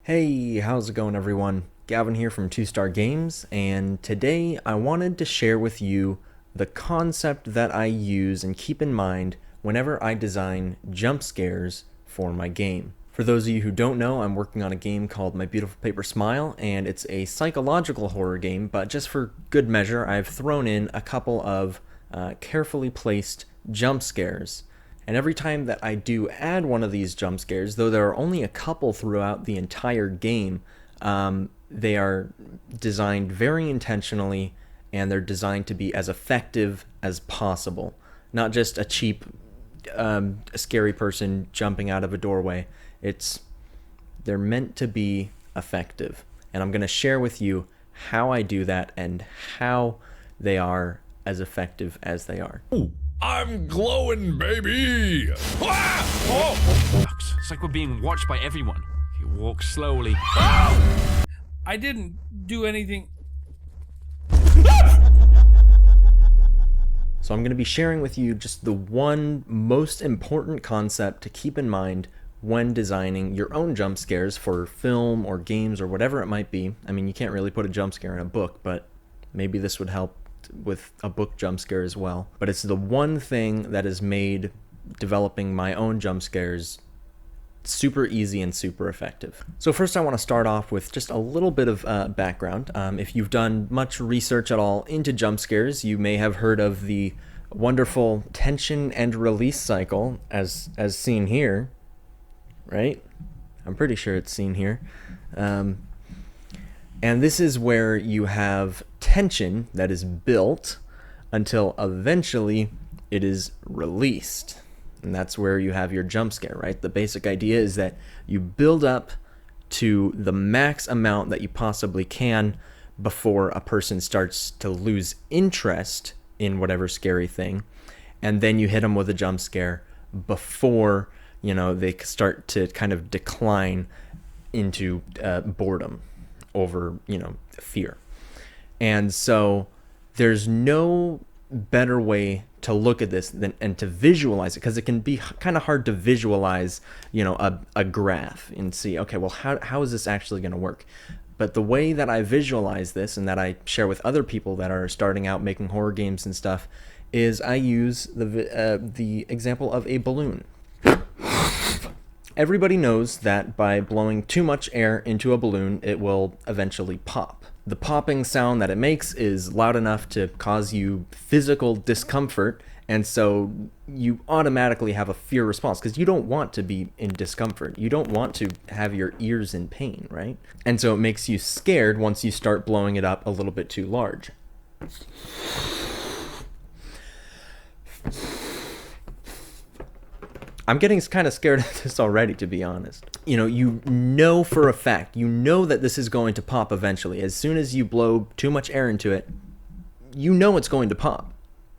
Hey, how's it going everyone? Gavin here from 2 Star Games, and today I wanted to share with you the concept that I use and keep in mind whenever I design jump scares for my game. For those of you who don't know, I'm working on a game called My Beautiful Paper Smile, and it's a psychological horror game, but just for good measure, I've thrown in a couple of carefully placed jump scares. And every time that I do add one of these jump scares, though there are only a couple throughout the entire game, they are designed very intentionally, and they're designed to be as effective as possible. Not just a cheap, scary person jumping out of a doorway. They're meant to be effective. And I'm going to share with you how I do that and how they are as effective as they are. Ooh. I'm glowing, baby! Ah! Oh! It's like we're being watched by everyone. He walks slowly. Oh! I didn't do anything. So I'm going to be sharing with you just the one most important concept to keep in mind when designing your own jump scares for film or games or whatever it might be. I mean, you can't really put a jump scare in a book, but maybe this would help with a book jump scare as well. But it's the one thing that has made developing my own jump scares super easy and super effective. So first I want to start off with just a little bit of background. If you've done much research at all into jump scares, you may have heard of the wonderful tension and release cycle as seen here, right? I'm pretty sure it's seen here. And this is where you have tension that is built until eventually it is released. And that's where you have your jump scare, right? The basic idea is that you build up to the max amount that you possibly can before a person starts to lose interest in whatever scary thing. And then you hit them with a jump scare before, they start to kind of decline into boredom over, fear. And so there's no better way to look at this and to visualize it, because it can be kind of hard to visualize, a graph and see, okay, well, how is this actually going to work? But the way that I visualize this and that I share with other people that are starting out making horror games and stuff is I use the example of a balloon. Everybody knows that by blowing too much air into a balloon, it will eventually pop. The popping sound that it makes is loud enough to cause you physical discomfort, and so you automatically have a fear response because you don't want to be in discomfort. You don't want to have your ears in pain, right? And so it makes you scared once you start blowing it up a little bit too large. I'm getting kind of scared of this already, to be honest. You know for a fact, that this is going to pop eventually. As soon as you blow too much air into it, it's going to pop.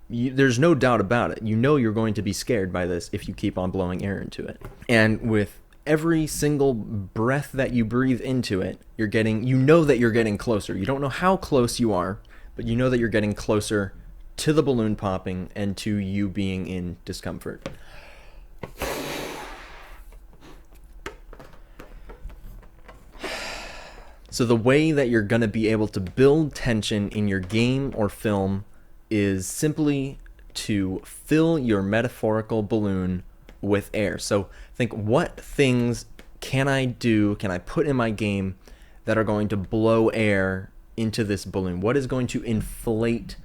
There's no doubt about it. You're going to be scared by this if you keep on blowing air into it. And with every single breath that you breathe into it, you're getting closer. You don't know how close you are, but you know that you're getting closer to the balloon popping and to you being in discomfort. So the way that you're going to be able to build tension in your game or film is simply to fill your metaphorical balloon with air. So think, what things can I put in my game that are going to blow air into this balloon? What is going to inflate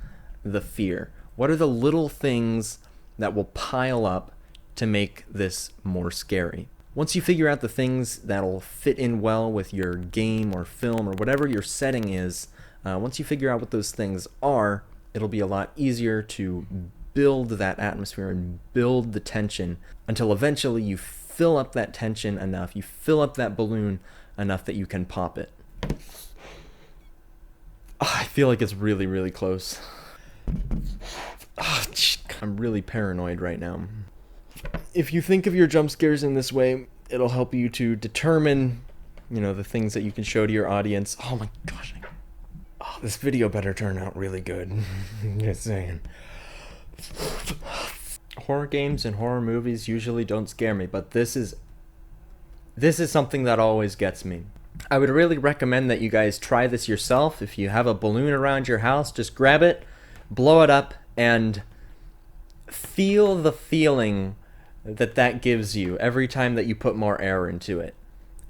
the fear? What are the little things that will pile up to make this more scary? Once you figure out the things that'll fit in well with your game or film or whatever your setting is, once you figure out what those things are, it'll be a lot easier to build that atmosphere and build the tension until eventually you fill up that tension enough, you fill up that balloon enough that you can pop it. I feel like it's really, really close. I'm really paranoid right now. If you think of your jump scares in this way, it'll help you to determine, the things that you can show to your audience. Oh my gosh. This video better turn out really good. Just saying. Horror games and horror movies usually don't scare me, but this is something that always gets me. I would really recommend that you guys try this yourself. If you have a balloon around your house, just grab it, blow it up, and feel the feeling that gives you every time that you put more air into it.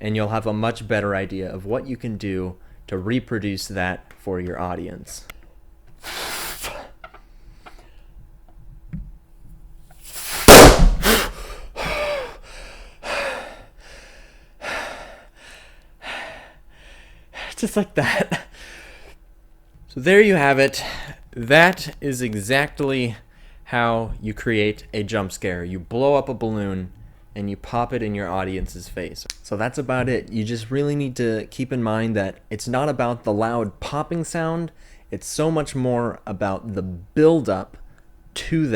And you'll have a much better idea of what you can do to reproduce that for your audience. Just like that. So there you have it. That is exactly how you create a jump scare. You blow up a balloon and you pop it in your audience's face. So that's about it. You just really need to keep in mind that it's not about the loud popping sound. It's so much more about the build up to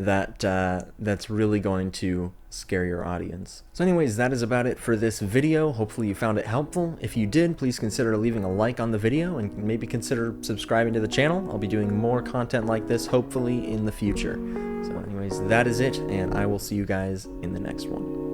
that's really going to scare your audience. So anyways, that is about it for this video. Hopefully you found it helpful. If you did, please consider leaving a like on the video and maybe consider subscribing to the channel. I'll be doing more content like this hopefully in the future. So anyways, that is it, and I will see you guys in the next one.